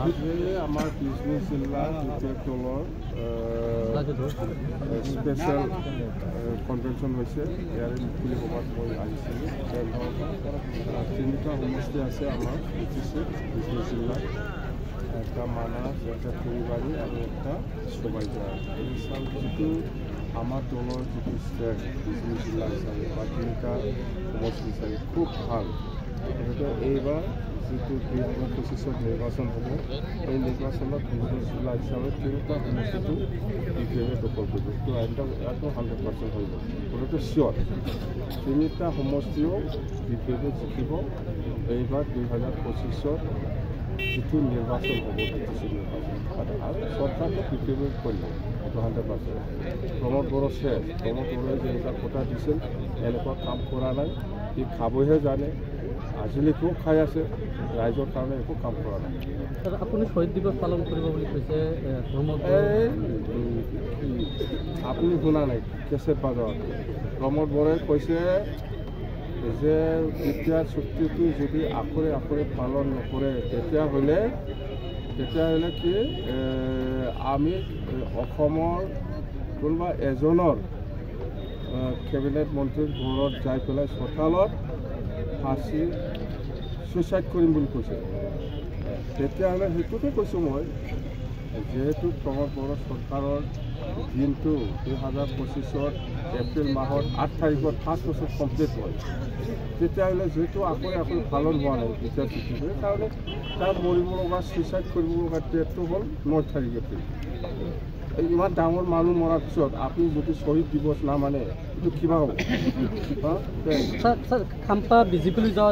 আজি আমাৰ বিজনেছ জিলা ক্ৰিকেট দলৰ স্পেচিয়েল কনভেনশ্যন হৈছে ইয়াৰে মুকলি সভাত মই আহিছিলোঁ। তিনিটা সমষ্টি আছে আমাৰ বিজনেছ জিলাত, একটা মানাস, একটা ফুলবাৰী আৰু একটা চবাইজাৰ। যিটো আমাৰ দলৰ যিটো ষ্ট্ৰেংথ বিজনেছ জিলা হিচাপে বা তিনিটা সমষ্টি হিচাপে খুব ভাল। গতিকে এইবাৰ যিটো 2025 নিৰ্বাচন হ'ব, এই নিৰ্বাচনত বিজনেছ জিলা হিচাপে তিনিটা সমষ্টিটো বিজেপিয়ে দখল কৰিব। তো ইয়াতো 100% হৈ গ'ল, গতিকে চিয়'ৰ তিনিটা সমষ্টিও বিজেপিয়ে জিকিব। এইবাৰ 2025 যিটো নিৰ্বাচন হ'ব আৰু চৰকাৰটো বিজেপিয়ে কৰিব, এইটো 100%। প্ৰমোদ বড়ো শেষ, প্ৰমোদ বড়োৱে যেনেকুৱা কথা দিছিল এনেকুৱা কাম কৰা নাই, সি খাবহে জানে, আজিলৈকেও খাই আছে, ৰাইজৰ কাৰণে একো কাম কৰা নাই। আপুনি শ্বহীদ দিৱস পালন কৰিব বুলি কৈছে, আপুনি শুনা নাই কেছেট বাজাৰত প্ৰমোদ বড়োৱে কৈছে যে এতিয়া চুক্তিটো যদি আখৰে আখৰে পালন নকৰে তেতিয়াহ'লে কি আমি অসমৰ কোনোবা এজনৰ কেবিনেট মন্ত্ৰীৰ ঘৰত যাই পেলাই চোতালত ফাঁচি ছুইচাইড কৰিম বুলি কৈছে। তেতিয়াহ'লে সেইটোকে কৈছোঁ মই, যিহেতু প্ৰমোদ বড়ো চৰকাৰৰ দিনটো 2025 এপ্ৰিল মাহৰ 8 তাৰিখত 5 বছৰ কমপ্লিট হয়, তেতিয়াহ'লে যিহেতু আখৰে পালন হোৱা নাই এতিয়া চুক্তিটো, সেইকাৰণে তাৰ মৰিব লগা ছুইচাইড কৰিব লগা ডেটটো হ'ল 9 তাৰিখ এপ্ৰিল। ইমান ডাঙৰ মানুহ মৰাৰ পিছত আপুনি যদি শ্বহীদ দিৱস নামানে এইটো কিবা হ'ব? খাম্পা বিজেপিলৈ যোৱা